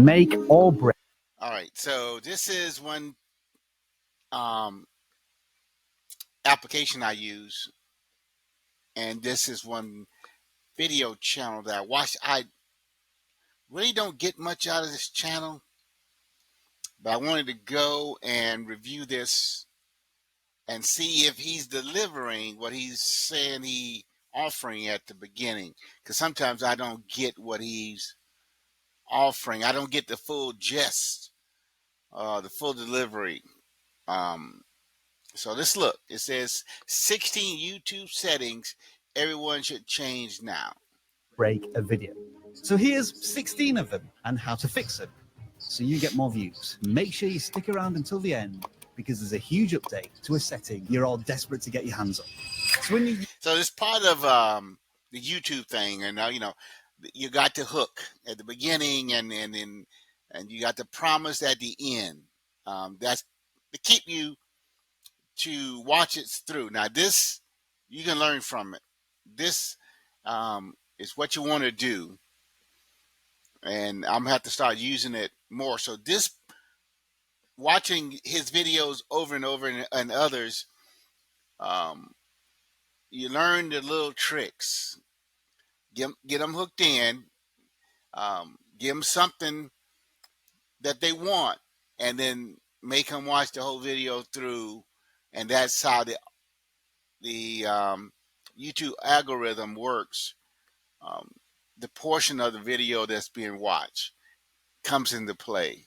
Make or break. All right, so this is one application I use, and this is one video channel that I watch. I really don't get much out of this channel, but I wanted to go and review this and see if he's delivering what he's saying he offering at the beginning. Because sometimes I don't get what he's offering. I don't get the full gist, the full delivery. So let's look. It says 16 YouTube settings everyone should change now. Break a video. So here's 16 of them and how to fix them so you get more views. Make sure you stick around until the end because there's a huge update to a setting you're all desperate to get your hands on. So it's part of the YouTube thing, and you got the hook at the beginning, and you got the promise at the end. That's to keep you to watch it through. Now this, you can learn from it. This is what you want to do, and I'm gonna have to start using it more. So this, watching his videos over and over and others, you learn the little tricks. Get them hooked in. Give them something that they want, and then make them watch the whole video through. And that's how the YouTube algorithm works. The portion of the video that's being watched comes into play.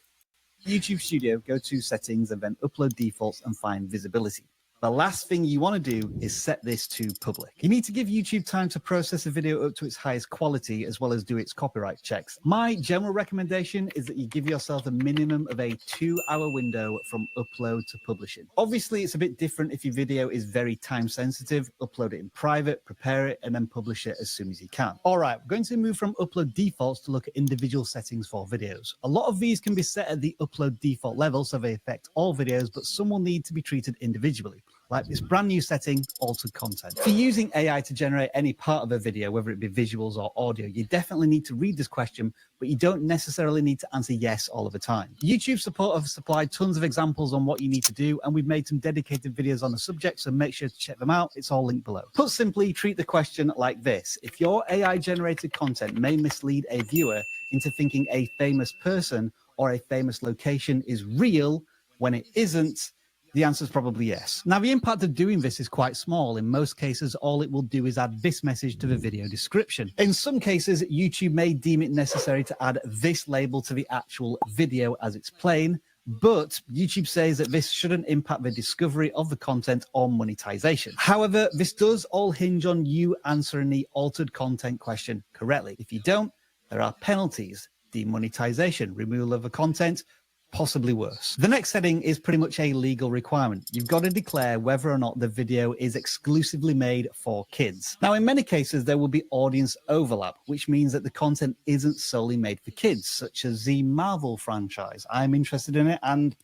YouTube Studio, go to settings and then upload defaults and find visibility. The last thing you want to do is set this to public. You need to give YouTube time to process the video up to its highest quality as well as do its copyright checks. My general recommendation is that you give yourself a minimum of a 2-hour window from upload to publishing. Obviously, it's a bit different if your video is very time sensitive. Upload it in private, prepare it, and then publish it as soon as you can. All right, we're going to move from upload defaults to look at individual settings for videos. A lot of these can be set at the upload default level, so they affect all videos, but some will need to be treated individually. Like this brand new setting, altered content. For using AI to generate any part of a video, whether it be visuals or audio, you definitely need to read this question, but you don't necessarily need to answer yes all of the time. YouTube support have supplied tons of examples on what you need to do, and we've made some dedicated videos on the subject, so make sure to check them out. It's all linked below. Put simply, treat the question like this. If your AI-generated content may mislead a viewer into thinking a famous person or a famous location is real when it isn't, the answer is probably yes. Now, the impact of doing this is quite small. In most cases, all it will do is add this message to the video description. In some cases, YouTube may deem it necessary to add this label to the actual video as it's playing, but YouTube says that this shouldn't impact the discovery of the content or monetization. However, this does all hinge on you answering the altered content question correctly. If you don't, there are penalties, demonetization, removal of the content, possibly worse. The next setting is pretty much a legal requirement. You've got to declare whether or not the video is exclusively made for kids. Now, in many cases, there will be audience overlap, which means that the content isn't solely made for kids, such as the Marvel franchise. I'm interested in it, and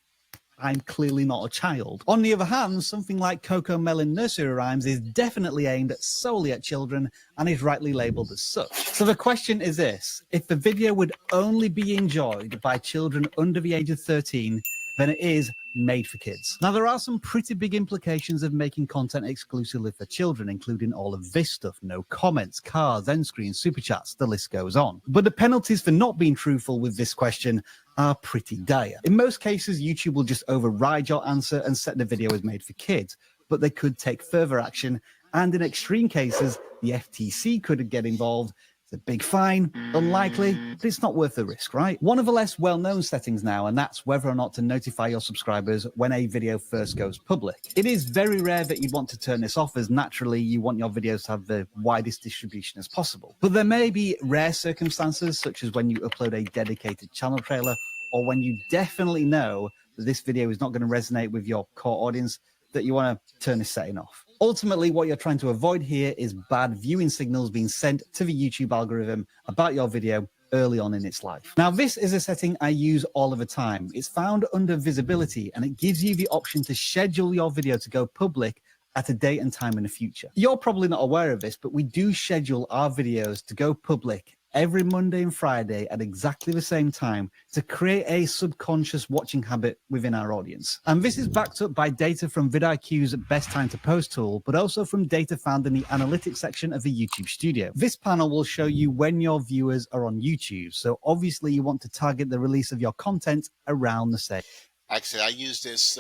I'm clearly not a child. On the other hand, something like Coco Melon Nursery Rhymes is definitely aimed solely at children and is rightly labeled as such. So the question is this: if the video would only be enjoyed by children under the age of 13, then it is made for kids. Now, there are some pretty big implications of making content exclusively for children, including all of this stuff: no comments, cards, end screens, super chats, the list goes on. But the penalties for not being truthful with this question are pretty dire. In most cases, YouTube will just override your answer and set the video as made for kids, but they could take further action, and in extreme cases, the FTC could get involved. It's a big fine, unlikely, but it's not worth the risk, right? One of the less well-known settings now, and that's whether or not to notify your subscribers when a video first goes public. It is very rare that you'd want to turn this off, as naturally you want your videos to have the widest distribution as possible. But there may be rare circumstances, such as when you upload a dedicated channel trailer, or when you definitely know that this video is not going to resonate with your core audience, that you want to turn this setting off. Ultimately, what you're trying to avoid here is bad viewing signals being sent to the YouTube algorithm about your video early on in its life. Now, this is a setting I use all of the time. It's found under visibility, and it gives you the option to schedule your video to go public at a date and time in the future. You're probably not aware of this, but we do schedule our videos to go public every Monday and Friday at exactly the same time to create a subconscious watching habit within our audience. And this is backed up by data from VidIQ's Best Time to Post tool, but also from data found in the analytics section of the YouTube Studio. This panel will show you when your viewers are on YouTube. So obviously you want to target the release of your content around the same. Actually, I use this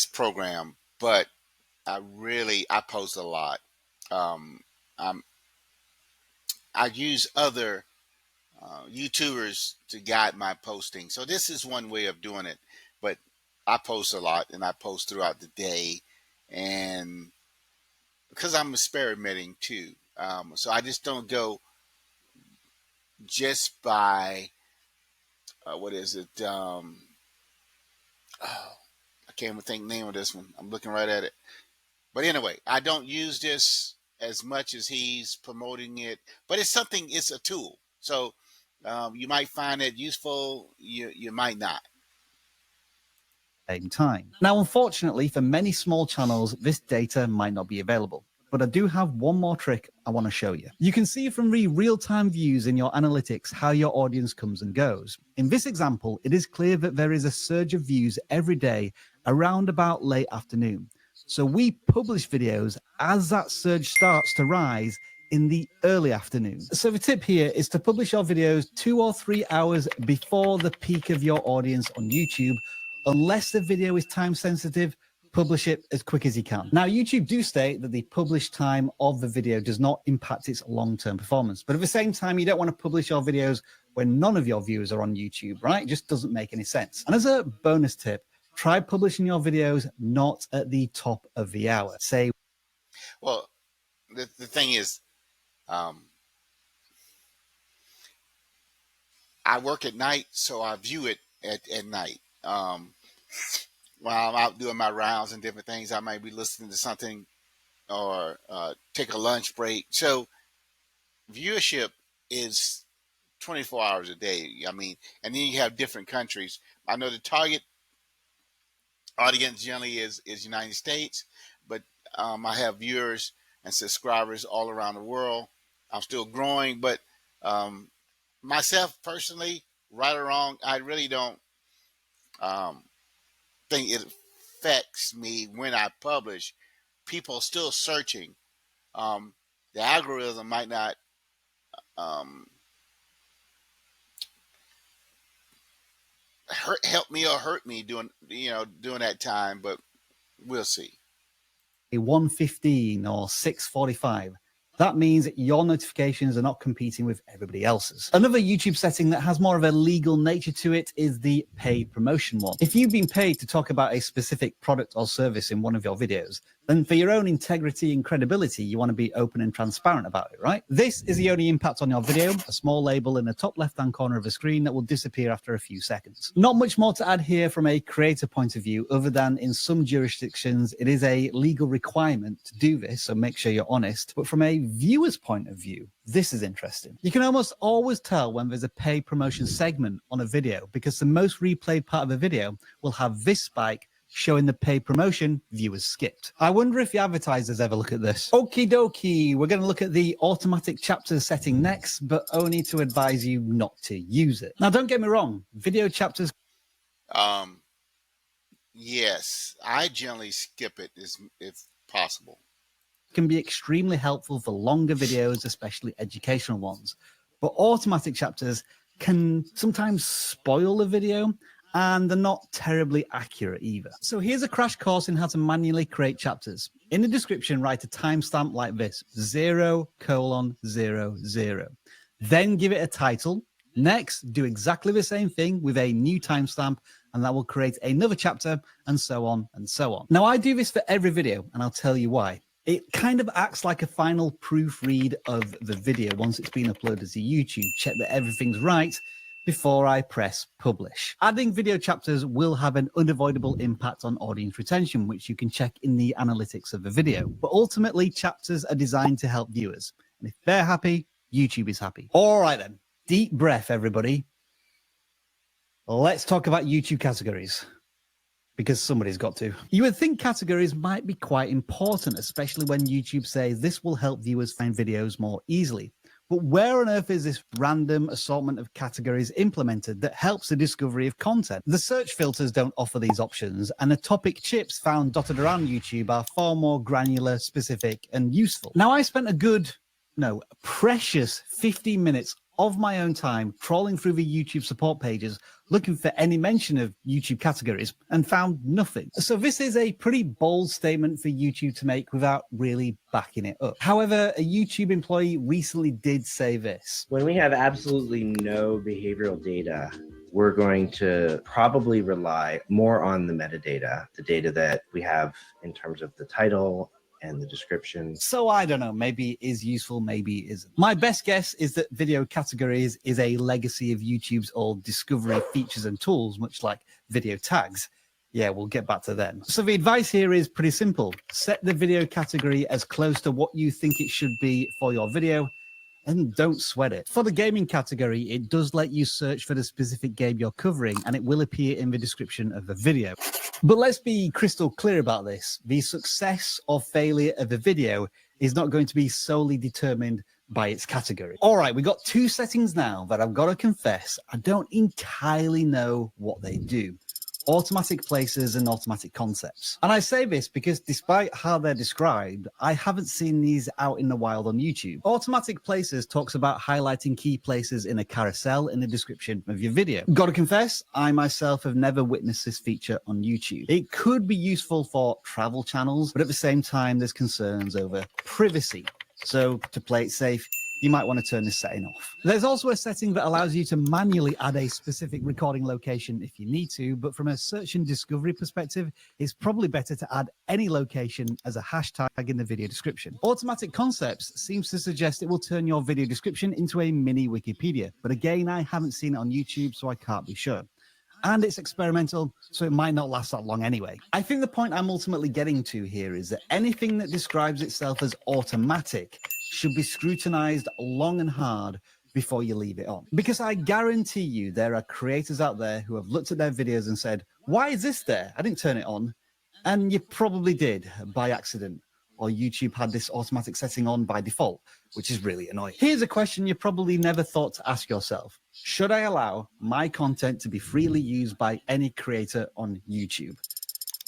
program, but I post a lot. Um, I'm, I use other YouTubers to guide my posting. So this is one way of doing it, but I post a lot and I post throughout the day, and because I'm experimenting too. So I just don't go just by what is it? Oh, I can't even think the name of this one. I'm looking right at it. But anyway, I don't use this as much as he's promoting it, but it's a tool. So you might find it useful. You might not. Same time. Now, unfortunately, for many small channels, this data might not be available. But I do have one more trick I want to show you. You can see from the real-time views in your analytics how your audience comes and goes. In this example, it is clear that there is a surge of views every day around about late afternoon. So we publish videos as that surge starts to rise in the early afternoon. So the tip here is to publish your videos 2 or 3 hours before the peak of your audience on YouTube. Unless the video is time sensitive, publish it as quick as you can. Now, YouTube do state that the publish time of the video does not impact its long-term performance. But at the same time, you don't want to publish your videos when none of your viewers are on YouTube, right? It just doesn't make any sense. And as a bonus tip, try publishing your videos not at the top of the hour. Say, Well, the thing is, I work at night, so I view it at night. While I'm out doing my rounds and different things, I might be listening to something or take a lunch break. So viewership is 24 hours a day. I mean, and then you have different countries. I know the target audience generally is United States, but I have viewers and subscribers all around the world. I'm still growing, but myself personally, right or wrong, I really don't think it affects me when I publish. People are still searching. The algorithm might not um, help me or hurt me during that time, but we'll see. 1:15 or 6:45. That means your notifications are not competing with everybody else's. Another YouTube setting that has more of a legal nature to it is the paid promotion one. If you've been paid to talk about a specific product or service in one of your videos, then for your own integrity and credibility, you want to be open and transparent about it, right? This is the only impact on your video, a small label in the top left-hand corner of the screen that will disappear after a few seconds. Not much more to add here from a creator point of view, other than in some jurisdictions, it is a legal requirement to do this, so make sure you're honest. But from a viewer's point of view, this is interesting. You can almost always tell when there's a paid promotion segment on a video because the most replayed part of a video will have this spike showing the paid promotion viewers skipped. I wonder if the advertisers ever look at this. Okie dokie, we're going to look at the automatic chapters setting next, but only to advise you not to use it. Now, don't get me wrong, video chapters Yes, I generally skip it if possible. can be extremely helpful for longer videos, especially educational ones. But automatic chapters can sometimes spoil the video, and they're not terribly accurate either. So here's a crash course in how to manually create chapters. In the description, write a timestamp like this, 0:00. Then give it a title. Next, do exactly the same thing with a new timestamp, and that will create another chapter, and so on and so on. Now, I do this for every video, and I'll tell you why. It kind of acts like a final proofread of the video once it's been uploaded to YouTube. Check that everything's right before I press publish. Adding video chapters will have an unavoidable impact on audience retention, which you can check in the analytics of the video. But ultimately, chapters are designed to help viewers. And if they're happy, YouTube is happy. All right then, deep breath, everybody. Let's talk about YouTube categories. because somebody's got to. You would think categories might be quite important, especially when YouTube says this will help viewers find videos more easily. But where on earth is this random assortment of categories implemented that helps the discovery of content? The search filters don't offer these options, and the topic chips found dotted around YouTube are far more granular, specific, and useful. Now, I spent precious 15 minutes of my own time trawling through the YouTube support pages looking for any mention of YouTube categories and found nothing. So this is a pretty bold statement for YouTube to make without really backing it up. However, a YouTube employee recently did say this. When we have absolutely no behavioral data, we're going to probably rely more on the metadata, the data that we have in terms of the title and the description. So I don't know, maybe it is useful, maybe it isn't. My best guess is that video categories is a legacy of YouTube's old discovery features and tools, much like video tags. Yeah, we'll get back to them. So the advice here is pretty simple. Set the video category as close to what you think it should be for your video, and don't sweat it. For the gaming category, it does let you search for the specific game you're covering, and it will appear in the description of the video. But let's be crystal clear about this. The success or failure of a video is not going to be solely determined by its category. All right, we got two settings now that I've got to confess, I don't entirely know what they do. Automatic places and automatic concepts. And I say this because despite how they're described, I haven't seen these out in the wild on YouTube. Automatic places talks about highlighting key places in a carousel in the description of your video. Gotta confess, I myself have never witnessed this feature on YouTube. It could be useful for travel channels, but at the same time, there's concerns over privacy. So to play it safe, you might want to turn this setting off. There's also a setting that allows you to manually add a specific recording location if you need to, but from a search and discovery perspective, it's probably better to add any location as a hashtag in the video description. Automatic concepts seems to suggest it will turn your video description into a mini Wikipedia, but again, I haven't seen it on YouTube, so I can't be sure. And it's experimental, so it might not last that long anyway. I think the point I'm ultimately getting to here is that anything that describes itself as automatic should be scrutinized long and hard before you leave it on. Because I guarantee you there are creators out there who have looked at their videos and said, why is this there? I didn't turn it on. And you probably did by accident, or YouTube had this automatic setting on by default, which is really annoying. Here's a question you probably never thought to ask yourself. Should I allow my content to be freely used by any creator on YouTube?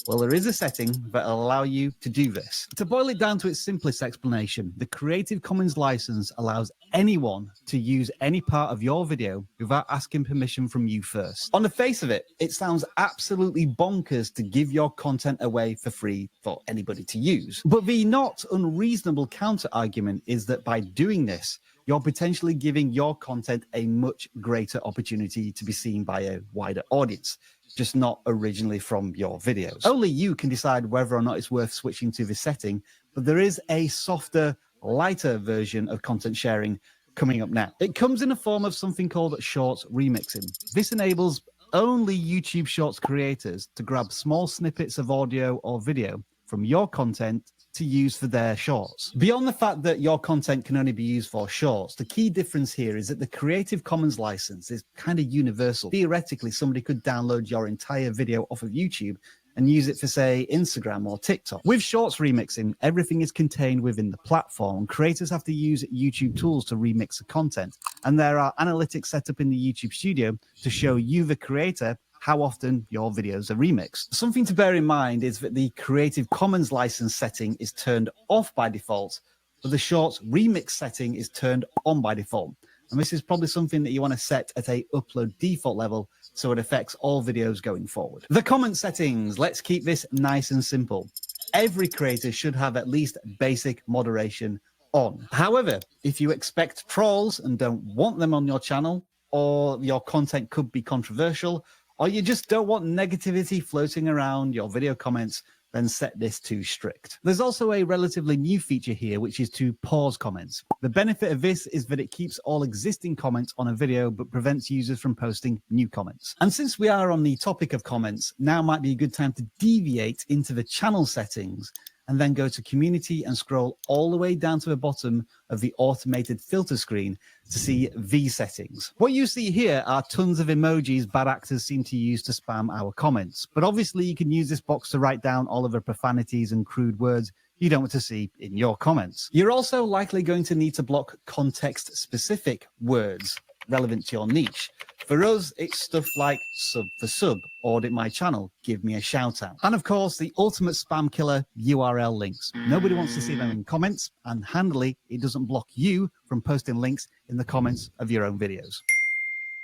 Well, there is a setting that will allow you to do this. To boil it down to its simplest explanation, the Creative Commons license allows anyone to use any part of your video without asking permission from you first. On the face of it, it sounds absolutely bonkers to give your content away for free for anybody to use. But the not unreasonable counter argument is that by doing this, you're potentially giving your content a much greater opportunity to be seen by a wider audience, just not originally from your videos. Only you can decide whether or not it's worth switching to this setting, but there is a softer, lighter version of content sharing coming up now. It comes in the form of something called Shorts Remixing. This enables only YouTube Shorts creators to grab small snippets of audio or video from your content to use for their shorts. Beyond the fact that your content can only be used for shorts, the key difference here is that the Creative Commons license is kind of universal. Theoretically, somebody could download your entire video off of YouTube and use it for, say, Instagram or TikTok. With Shorts Remixing, everything is contained within the platform. Creators have to use YouTube tools to remix the content, and there are analytics set up in the YouTube studio to show you, the creator, how often your videos are remixed. Something to bear in mind is that the Creative Commons license setting is turned off by default, but the Shorts remix setting is turned on by default. And this is probably something that you want to set at a upload default level so it affects all videos going forward. The comment settings, let's keep this nice and simple. Every creator should have at least basic moderation on. However, if you expect trolls and don't want them on your channel, or your content could be controversial, or you just don't want negativity floating around your video comments, then set this to strict. There's also a relatively new feature here, which is to pause comments. The benefit of this is that it keeps all existing comments on a video, but prevents users from posting new comments. And since we are on the topic of comments, now might be a good time to deviate into the channel settings and then go to community and scroll all the way down to the bottom of the automated filter screen to see V settings. What you see here are tons of emojis bad actors seem to use to spam our comments. But obviously you can use this box to write down all of the profanities and crude words you don't want to see in your comments. You're also likely going to need to block context-specific words relevant to your niche. For us, it's stuff like sub for sub, audit my channel, give me a shout out. And of course, the ultimate spam killer, URL links. Nobody wants to see them in comments, and handily, it doesn't block you from posting links in the comments of your own videos.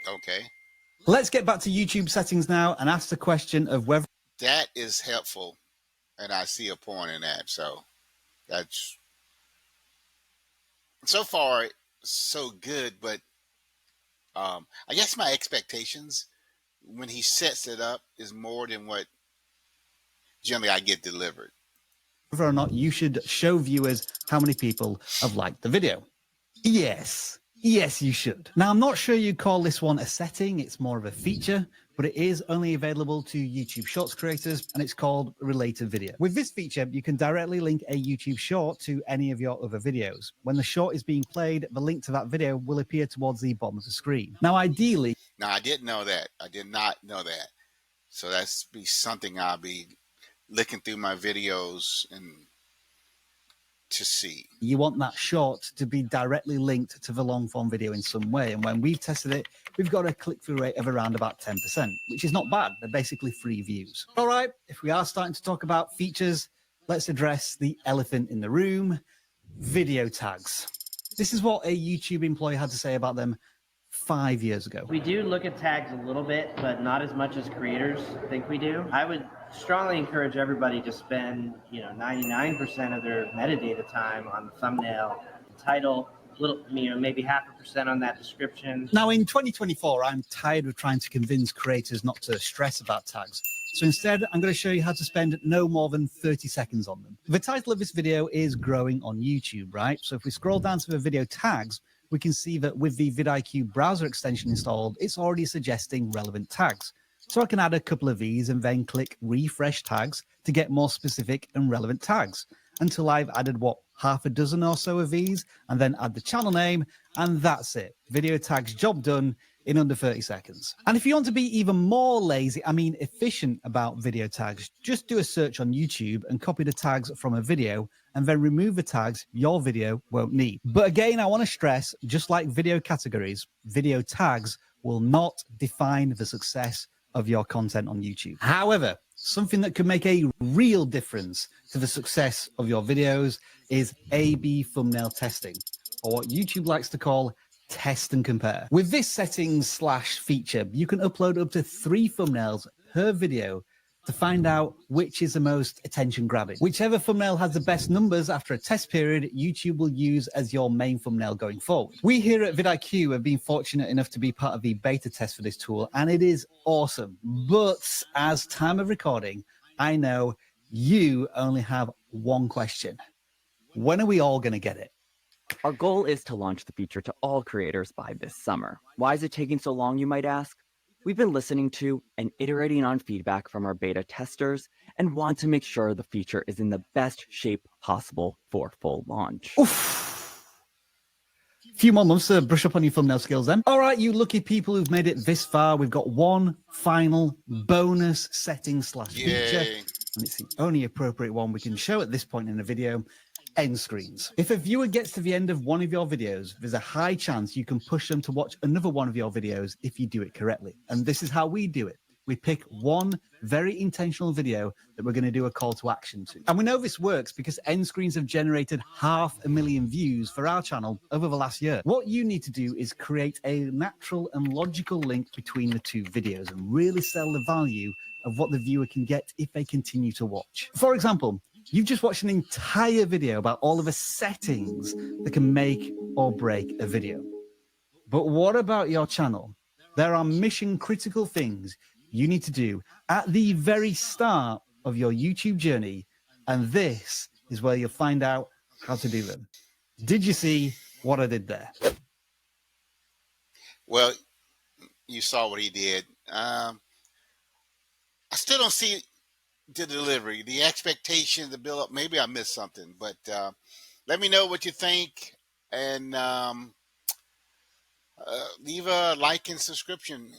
Okay. Let's get back to YouTube settings now and ask the question of whether That is helpful, and I see a point in that. So that's so far so good, but I guess my expectations when he sets it up is more than what generally I get delivered. or not you should show viewers how many people have liked the video. Yes, you should. Now, I'm not sure you'd call this one a setting, it's more of a feature, but it is only available to YouTube Shorts creators, and it's called Related Video. With this feature, you can directly link a YouTube Short to any of your other videos. When the short is being played, the link to that video will appear towards the bottom of the screen. Now, ideally... Now, I didn't know that. I did not know that. So that's be something I'll be looking through my videos and to see. You want that short to be directly linked to the long form video in some way. And when we've tested it, we've got a click-through rate of around about 10%, which is not bad. They're basically free views. All right, if we are starting to talk about features, let's address the elephant in the room, video tags. This is what a YouTube employee had to say about them 5 years ago. We do look at tags a little bit, but not as much as creators think we do. I would strongly encourage everybody to spend, 99% of their metadata time on the thumbnail, the title, maybe 0.5% on that description. Now, in 2024, I'm tired of trying to convince creators not to stress about tags. So instead, I'm going to show you how to spend no more than 30 seconds on them. The title of this video is Growing on YouTube, right? So if we scroll down to the video tags, we can see that with the VidIQ browser extension installed, it's already suggesting relevant tags. So I can add a couple of these and then click refresh tags to get more specific and relevant tags until I've added, half a dozen or so of these, and then add the channel name, and that's it. Video tags, job done in under 30 seconds. And if you want to be even more efficient about video tags, just do a search on YouTube and copy the tags from a video and then remove the tags your video won't need. But again, I want to stress, just like video categories, video tags will not define the success of your content on YouTube. However, something that could make a real difference to the success of your videos is A/B thumbnail testing, or what YouTube likes to call test and compare. With this settings/feature, you can upload up to 3 thumbnails per video to find out which is the most attention grabbing. Whichever thumbnail has the best numbers after a test period, YouTube will use as your main thumbnail going forward. We here at VidIQ have been fortunate enough to be part of the beta test for this tool, and it is awesome. But as time of recording, I know you only have one question. When are we all going to get it? Our goal is to launch the feature to all creators by this summer. Why is it taking so long, you might ask? We've been listening to and iterating on feedback from our beta testers and want to make sure the feature is in the best shape possible for full launch. Oof. Few more months to brush up on your thumbnail skills then. All right, you lucky people who've made it this far, we've got one final bonus setting/feature, and it's the only appropriate one we can show at this point in the video. End screens. If a viewer gets to the end of one of your videos, there's a high chance you can push them to watch another one of your videos if you do it correctly. And this is how we do it. We pick one very intentional video that we're going to do a call to action to. And we know this works because end screens have generated 500,000 views for our channel over the last year. What you need to do is create a natural and logical link between the two videos and really sell the value of what the viewer can get if they continue to watch. For example, you've just watched an entire video about all of the settings that can make or break a video. But what about your channel? There are mission critical things you need to do at the very start of your YouTube journey, and this is where you'll find out how to do them. Did you see what I did there? Well, you saw what he did. I still don't see to delivery, the expectation, the build up. Maybe I missed something, but let me know what you think, and leave a like and subscription.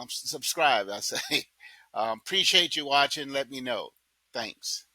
Subscribe, I say. Appreciate you watching. Let me know. Thanks.